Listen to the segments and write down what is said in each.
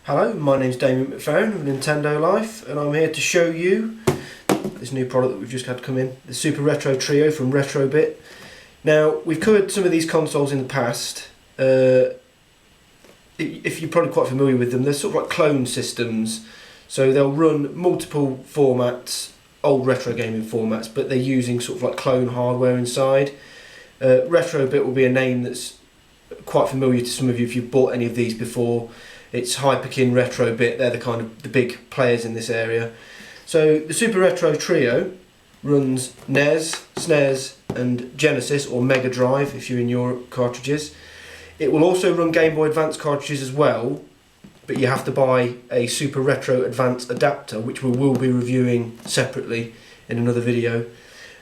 Hello, my name's Damien of Nintendo Life, and I'm here to show you this new product that we've just had come in, the Super Retro Trio from Retrobit. Now, we've covered some of these consoles in the past. If you're probably quite familiar with them, they're sort of like clone systems, so they'll run multiple formats, old retro gaming formats, but they're using sort of like clone hardware inside. Retrobit will be a name that's quite familiar to some of you if you've bought any of these before. It's Hyperkin, Retrobit, they're the big players in this area. So the Super Retro Trio runs NES, SNES and Genesis or Mega Drive if you're in your cartridges. It will also run Game Boy Advance cartridges as well, but you have to buy a Super Retro Advance adapter, which we will be reviewing separately in another video.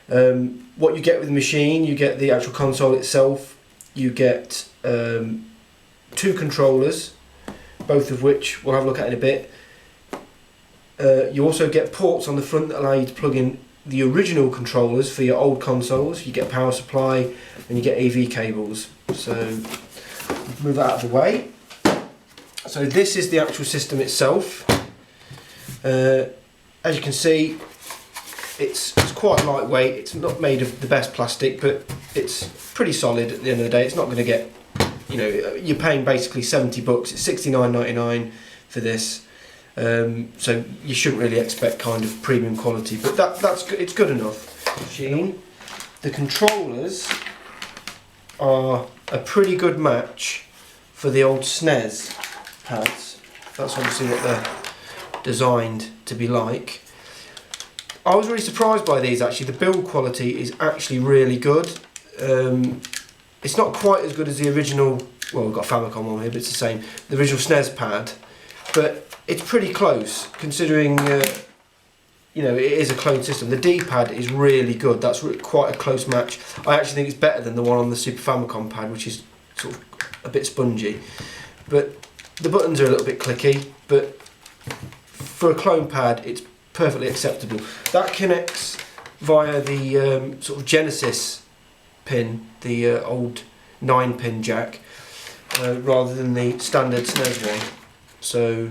What you get with the machine, you get the actual console itself, you get 2 controllers, both of which we'll have a look at in a bit. You also get ports on the front that allow you to plug in the original controllers for your old consoles. You get a power supply and you get AV cables. So move that out of the way. So this is the actual system itself. As you can see, it's quite lightweight. It's not made of the best plastic, but it's pretty solid at the end of the day. It's not going to get, you know, you're paying basically $70. It's $69.99 for this. So you shouldn't really expect kind of premium quality, but that's good. It's good enough. Machine. The controllers are a pretty good match for the old SNES pads. That's obviously what they're designed to be like. I was really surprised by these actually. The build quality is actually really good. It's not quite as good as the original, well, we've got a Famicom on here, but it's the same, the original SNES pad, but it's pretty close considering, you know, it is a clone system. The D-pad is really good. That's quite a close match. I actually think it's better than the one on the Super Famicom pad, which is sort of a bit spongy. But the buttons are a little bit clicky, but for a clone pad, it's perfectly acceptable. That connects via the sort of Genesis pin, the old 9-pin jack, rather than the standard SNES one. So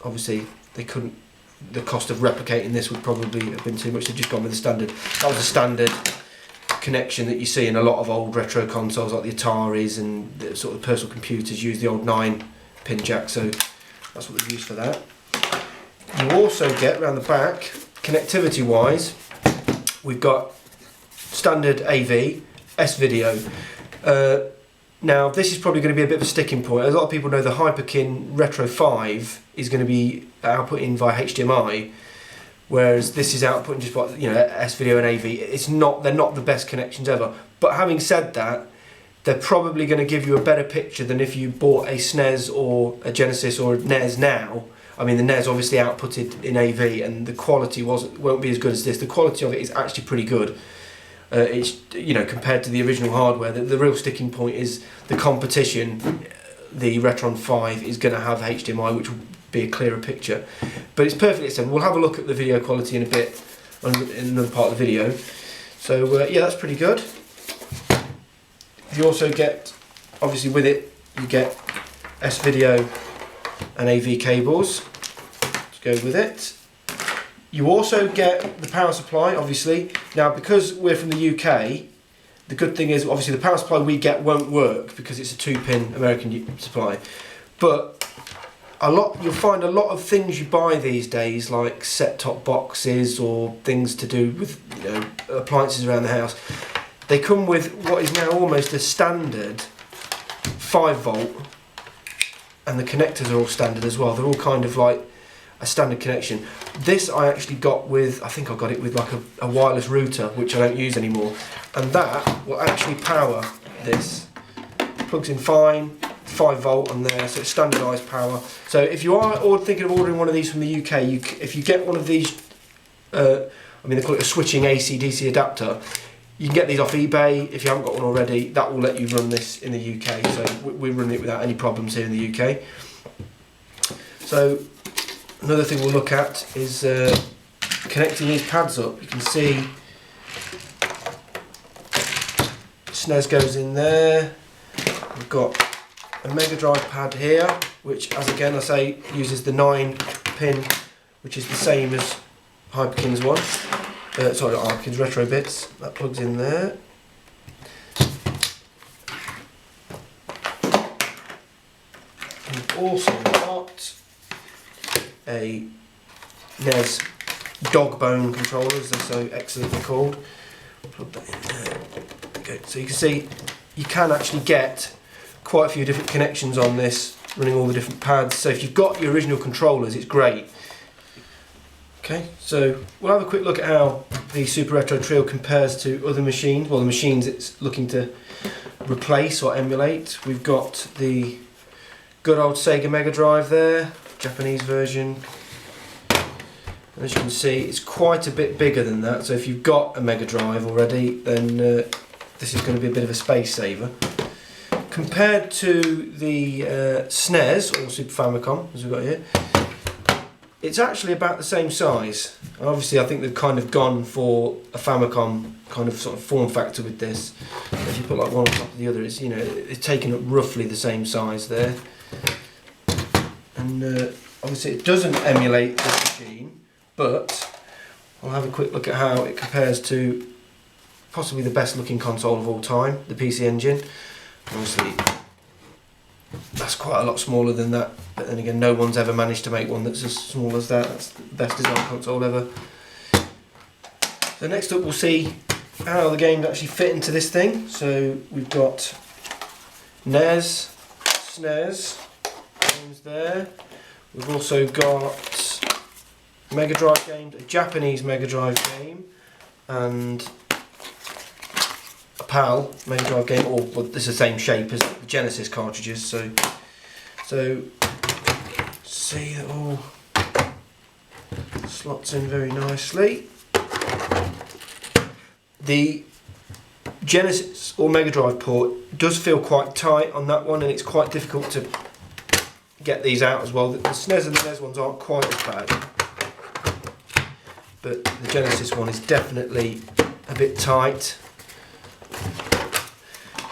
obviously they couldn't, the cost of replicating this would probably have been too much. They've just gone with the standard. That was a standard connection that you see in a lot of old retro consoles like the Ataris and the sort of personal computers use the old 9-pin jack, so that's what they've used for that. You also get around the back, connectivity wise, we've got standard AV, S-Video. Now this is probably going to be a bit of a sticking point. A lot of people know the Hyperkin Retro 5 is going to be outputting via HDMI, whereas this is outputting just by, you know, S-Video and AV. They're not the best connections ever. But having said that, they're probably going to give you a better picture than if you bought a SNES or a Genesis or a NES now. I mean, the NES obviously outputted in AV, and the quality won't be as good as this. The quality of it is actually pretty good. It's, you know, compared to the original hardware, the real sticking point is the competition. The Retron 5 is going to have HDMI, which will be a clearer picture, but it's perfectly acceptable. We'll have a look at the video quality in a bit in another part of the video. So yeah, that's pretty good. You also get, obviously with it, you get S-Video and AV cables to go with it. You also get the power supply, obviously. Now, because we're from the UK, the good thing is, obviously, the power supply we get won't work because it's a 2-pin American supply. But you'll find a lot of things you buy these days, like set-top boxes or things to do with, you know, appliances around the house. They come with what is now almost a standard 5-volt, and the connectors are all standard as well. They're all kind of like a standard connection. This I actually got with, I think I got it with like a wireless router, which I don't use anymore, and that will actually power this. Plugs in fine, 5-volt on there, so it's standardised power. So if you are thinking of ordering one of these from the UK, if you get one of these, I mean they call it a switching AC/DC adapter, you can get these off eBay. If you haven't got one already, that will let you run this in the UK, so we run it without any problems here in the UK. So another thing we'll look at is connecting these pads up. You can see SNES goes in there. We've got a Mega Drive pad here, which, as again I say, uses the 9-pin, which is the same as Hyperkin's one. Sorry, not Hyperkin's, Retro Bits. That plugs in there. We've also got a NES dog bone controller, as they're so excellently called. Plug that in there. Okay, so you can see you can actually get quite a few different connections on this, running all the different pads. So if you've got your original controllers, it's great. Okay, so we'll have a quick look at how the Super Retro Trio compares to other machines. Well, the machines it's looking to replace or emulate. We've got the good old Sega Mega Drive there, Japanese version. And as you can see, it's quite a bit bigger than that. So if you've got a Mega Drive already, then this is going to be a bit of a space saver. Compared to the SNES, or Super Famicom, as we've got here, it's actually about the same size. And obviously I think they've kind of gone for a Famicom kind of sort of form factor with this. If you put like one on top of the other, it's, you know, it's taken up roughly the same size there. And obviously it doesn't emulate this machine, but I'll have a quick look at how it compares to possibly the best looking console of all time, the PC Engine. Obviously that's quite a lot smaller than that, but then again no one's ever managed to make one that's as small as that. That's the best design console ever. So next up we'll see how the games actually fit into this thing. So we've got NES, SNES games there. We've also got Mega Drive games, a Japanese Mega Drive game, and a PAL Mega Drive game, or well, it's the same shape as the Genesis cartridges. So see that all slots in very nicely. The Genesis or Mega Drive port does feel quite tight on that one, and it's quite difficult to get these out as well. The SNES and the NES ones aren't quite as bad, but the Genesis one is definitely a bit tight.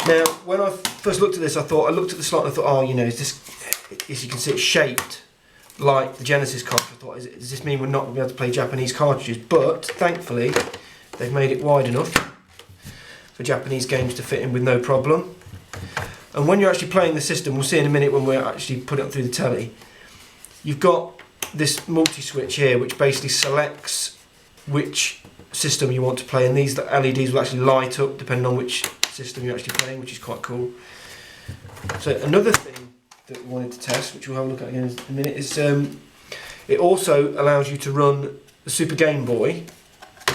Now, when I first looked at this, I looked at the slot and I thought, oh, you know, is this, as you can see, it's shaped like the Genesis cartridge. I thought, does this mean we're not going to be able to play Japanese cartridges? But thankfully, they've made it wide enough for Japanese games to fit in with no problem. And when you're actually playing the system, we'll see in a minute when we actually put it up through the telly, you've got this multi-switch here which basically selects which system you want to play, and these LEDs will actually light up depending on which system you're actually playing, which is quite cool. So another thing that we wanted to test, which we'll have a look at again in a minute, is it also allows you to run the Super Game Boy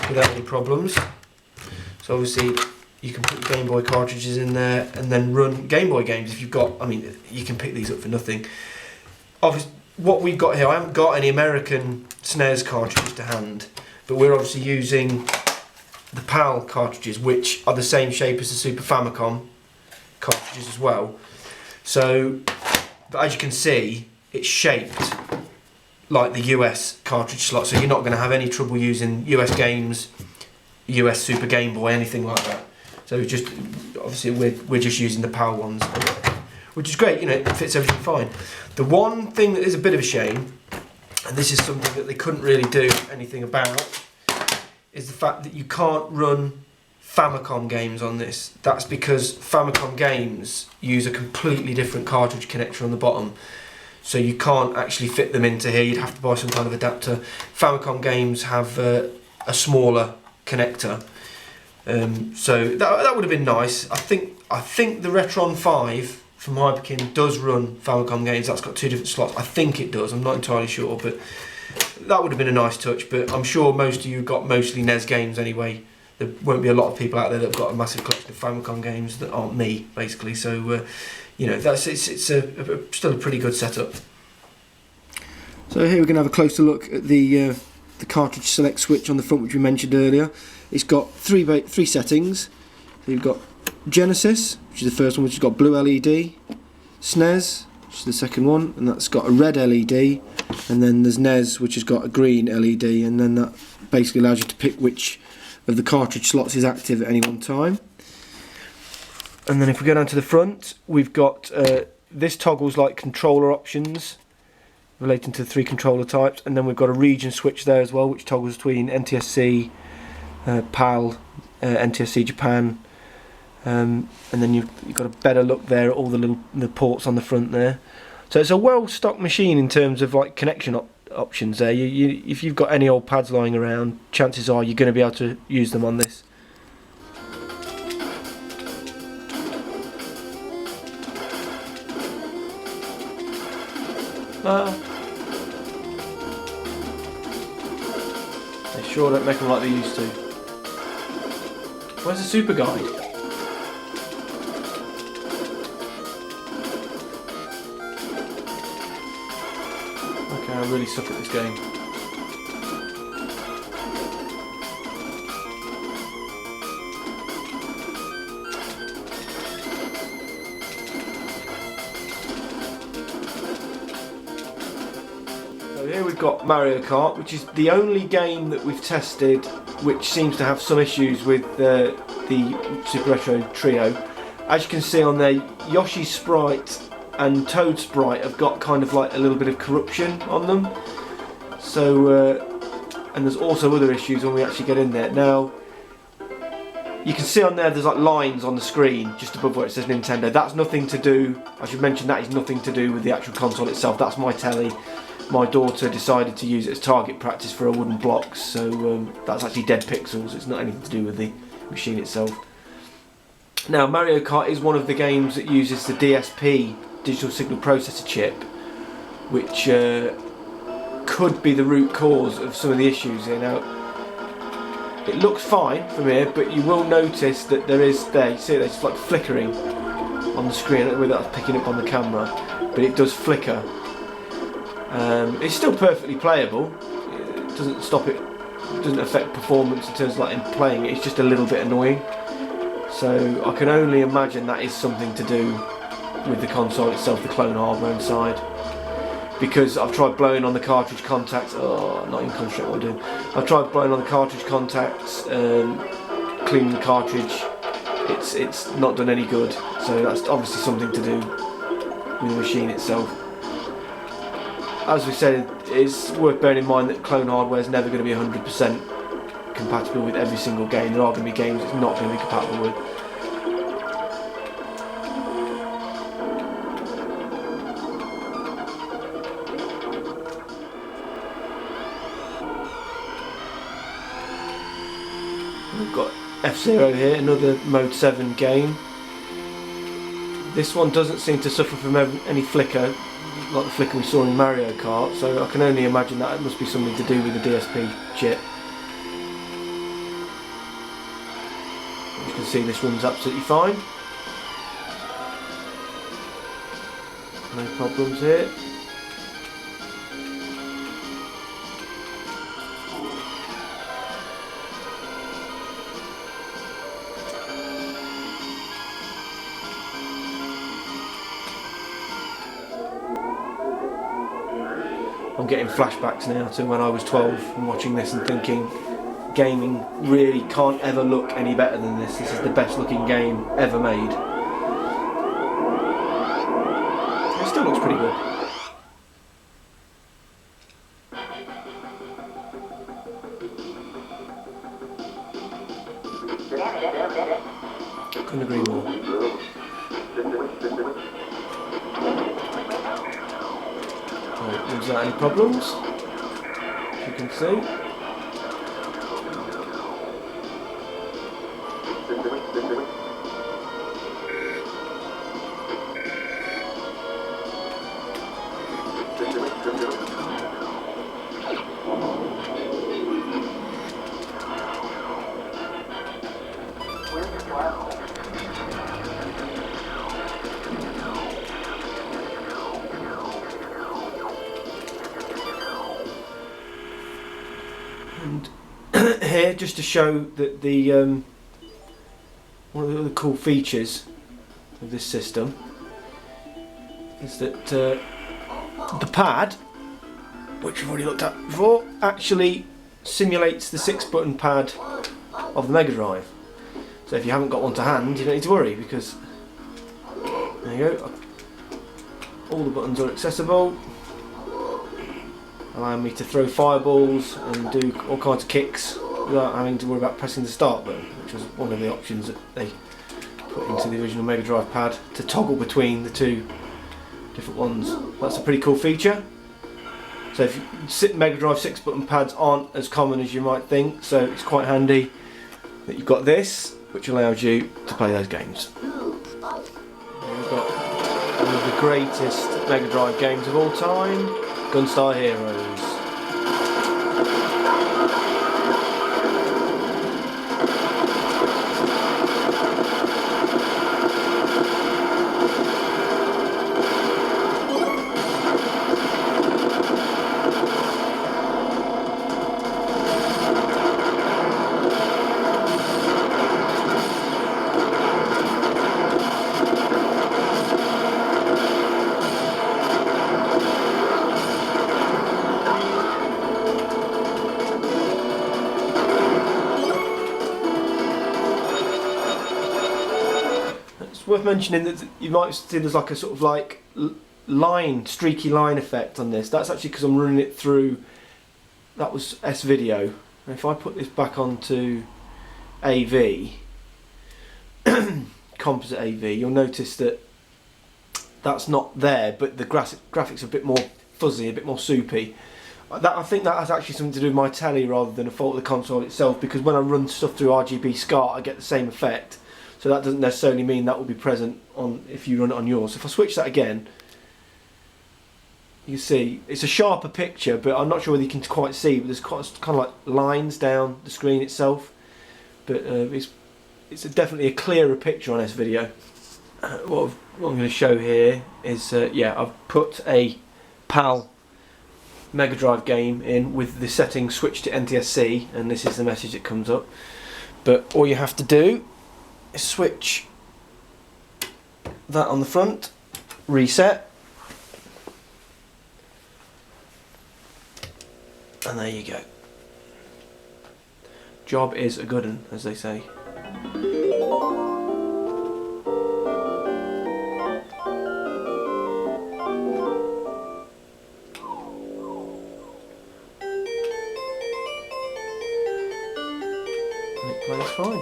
without any problems. So obviously you can put Game Boy cartridges in there and then run Game Boy games if you've got, I mean, you can pick these up for nothing. Obviously, what we've got here, I haven't got any American SNES cartridges to hand, but we're obviously using the PAL cartridges, which are the same shape as the Super Famicom cartridges as well. So, but as you can see, it's shaped like the US cartridge slot, so you're not going to have any trouble using US games, US Super Game Boy, anything like that. So just obviously we're just using the PAL ones, which is great. You know, it fits everything fine. The one thing that is a bit of a shame, and this is something that they couldn't really do anything about, is the fact that you can't run Famicom games on this. That's because Famicom games use a completely different cartridge connector on the bottom, so you can't actually fit them into here. You'd have to buy some kind of adapter. Famicom games have a smaller connector, so that would have been nice. I think the Retron 5 from Hyperkin does run Famicom games. That's got two different slots. I think it does. I'm not entirely sure, but that would have been a nice touch. But I'm sure most of you got mostly NES games anyway. There won't be a lot of people out there that have got a massive collection of Famicom games that aren't me, basically. So you know, it's still a pretty good setup. So here we're going to have a closer look at the cartridge select switch on the front, which we mentioned earlier. It's got three settings. So you've got Genesis, which is the first one, which has got blue LED, SNES, which is the second one, and that's got a red LED, and then there's NES, which has got a green LED, and then that basically allows you to pick which of the cartridge slots is active at any one time. And then if we go down to the front, we've got this toggles like controller options relating to the 3 controller types, and then we've got a region switch there as well, which toggles between NTSC, PAL, NTSC Japan, and then you've got a better look there at all the ports on the front there. So it's a well-stocked machine in terms of like connection options there. If you've got any old pads lying around, chances are you're going to be able to use them on this. They sure don't make them like they used to. Where's the super guide? Okay, I really suck at this game. So here we've got Mario Kart, which is the only game that we've tested which seems to have some issues with the Super Retro Trio. As you can see on there, Yoshi's sprite and Toad sprite have got kind of like a little bit of corruption on them. So, and there's also other issues when we actually get in there. Now, you can see on there there's like lines on the screen just above where it says Nintendo. That's nothing to do, I should mention that is nothing to do with the actual console itself. That's my telly. My daughter decided to use it as target practice for a wooden blocks, so that's actually dead pixels. It's not anything to do with the machine itself. Now, Mario Kart is one of the games that uses the DSP, digital signal processor chip, which could be the root cause of some of the issues here. Now, it looks fine from here, but you will notice that there is, there, you see it, it's like flickering on the screen. I don't know whether that's picking up on the camera, but it does flicker. It's still perfectly playable. It doesn't stop it, doesn't affect performance in terms of like in playing it. It's just a little bit annoying. So I can only imagine that is something to do with the console itself, the clone hardware inside. Because I've tried blowing on the cartridge contacts. Oh, I'm not even concentrating what I'm doing. I've tried blowing on the cartridge contacts, cleaning the cartridge. It's not done any good. So that's obviously something to do with the machine itself. As we said, it's worth bearing in mind that clone hardware is never going to be 100% compatible with every single game. There are going to be games it's not going to be compatible with. We've got F-Zero here, another Mode 7 game. This one doesn't seem to suffer from any flicker, like the flicker we saw in Mario Kart, so I can only imagine that it must be something to do with the DSP chip. As you can see, this runs absolutely fine. No problems here. I'm getting flashbacks now to when I was 12 and watching this and thinking gaming really can't ever look any better than this. This is the best looking game ever made. It still looks pretty good. Couldn't agree more. Is there any problems? As you can see. And here, just to show that the one of the cool features of this system is that the pad, which we've already looked at before, actually simulates the 6-button pad of the Mega Drive. So if you haven't got one to hand, you don't need to worry, because there you go. all the buttons are accessible, allowing me to throw fireballs and do all kinds of kicks without having to worry about pressing the start button, which was one of the options that they put into the original Mega Drive pad to toggle between the two different ones. That's a pretty cool feature. So if you, Mega Drive 6 button pads aren't as common as you might think, so it's quite handy that you've got this, which allows you to play those games. We've got one of the greatest Mega Drive games of all time, Gunstar Heroes. Worth mentioning that you might see there's like a sort of like streaky line effect on this. That's actually because I'm running it through, that was S-Video. If I put this back onto AV, composite AV, you'll notice that that's not there, but the graphics are a bit more fuzzy, a bit more soupy. I think that has actually something to do with my telly rather than a fault of the console itself, because when I run stuff through RGB SCART I get the same effect. So that doesn't necessarily mean that will be present on if you run it on yours. If I switch that again, you see it's a sharper picture, but I'm not sure whether you can quite see, but there's kind of like lines down the screen itself. But it's definitely a clearer picture on S-Video. What I'm going to show here is, yeah, I've put a PAL Mega Drive game in with the setting switch to NTSC, and this is the message that comes up. But all you have to do, switch that on the front, reset, and there you go. Job is a good one, as they say. And it plays fine.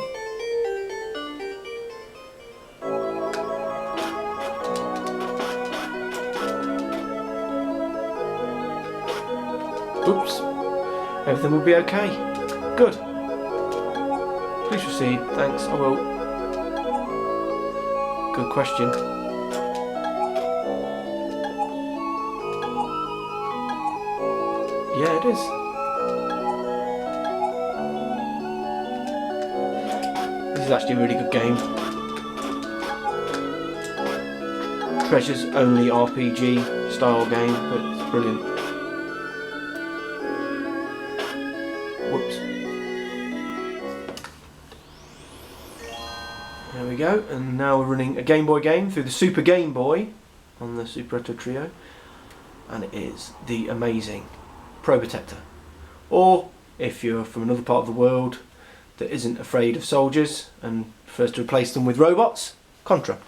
Oops. Everything will be okay. Good. Please proceed. Thanks. I will. Good question. Yeah, it is. This is actually a really good game. Treasure's only RPG style game, but it's brilliant. Whoops. There we go, and now we're running a Game Boy game through the Super Game Boy on the Super Retro Trio, and it is the amazing Probotector. Or, if you're from another part of the world that isn't afraid of soldiers and prefers to replace them with robots, Contra.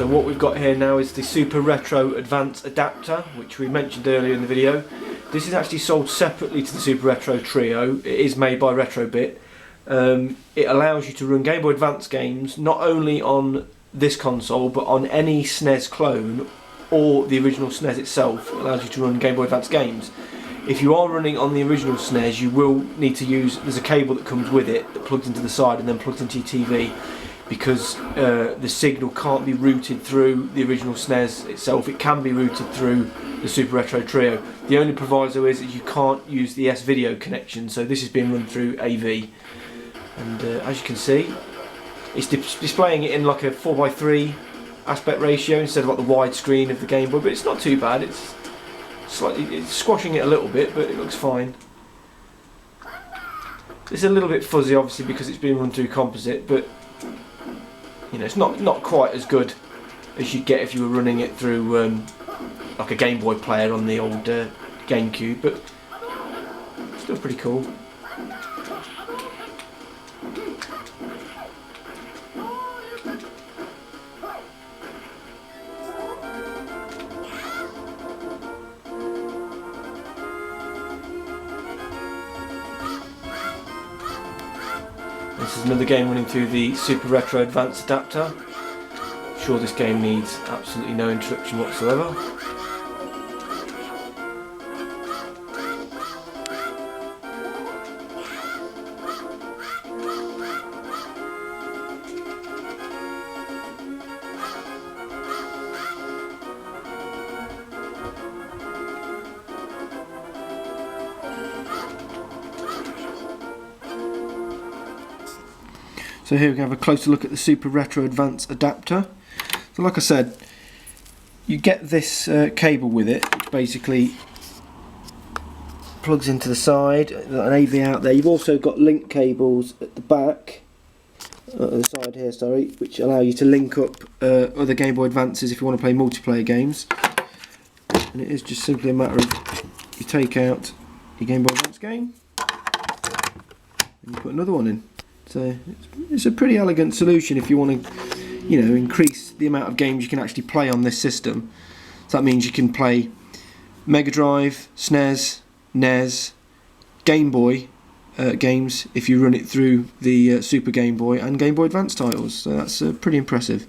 So what we've got here now is the Super Retro Advance adapter, which we mentioned earlier in the video. This is actually sold separately to the Super Retro Trio. It is made by Retrobit. It allows you to run Game Boy Advance games not only on this console but on any SNES clone or the original SNES itself. It allows you to run Game Boy Advance games. If you are running on the original SNES, you will need to use, there's a cable that comes with it that plugs into the side and then plugs into your TV, because the signal can't be routed through the original SNES itself. It can be routed through the Super Retro Trio. The only proviso is that you can't use the S-Video connection, so this is being run through AV. And as you can see, it's displaying it in like a 4:3 aspect ratio instead of like the wide screen of the Game Boy, but it's not too bad. It's squashing it a little bit, but it looks fine. It's a little bit fuzzy, obviously, because it's being run through composite, but you know, it's not quite as good as you'd get if you were running it through like a Game Boy player on the old GameCube, but still pretty cool. This is another game running through the Super Retro Advance adapter. I'm sure this game needs absolutely no introduction whatsoever. So here we can have a closer look at the Super Retro Advance adapter. So like I said, you get this cable with it, which basically plugs into the side, an AV out there. You've also got link cables at the back, the side here, sorry, which allow you to link up other Game Boy Advances if you want to play multiplayer games. And it is just simply a matter of you take out your Game Boy Advance game and you put another one in. So it's a pretty elegant solution if you want to, you know, increase the amount of games you can actually play on this system. So that means you can play Mega Drive, SNES, NES, Game Boy games if you run it through the Super Game Boy and Game Boy Advance titles. So that's pretty impressive.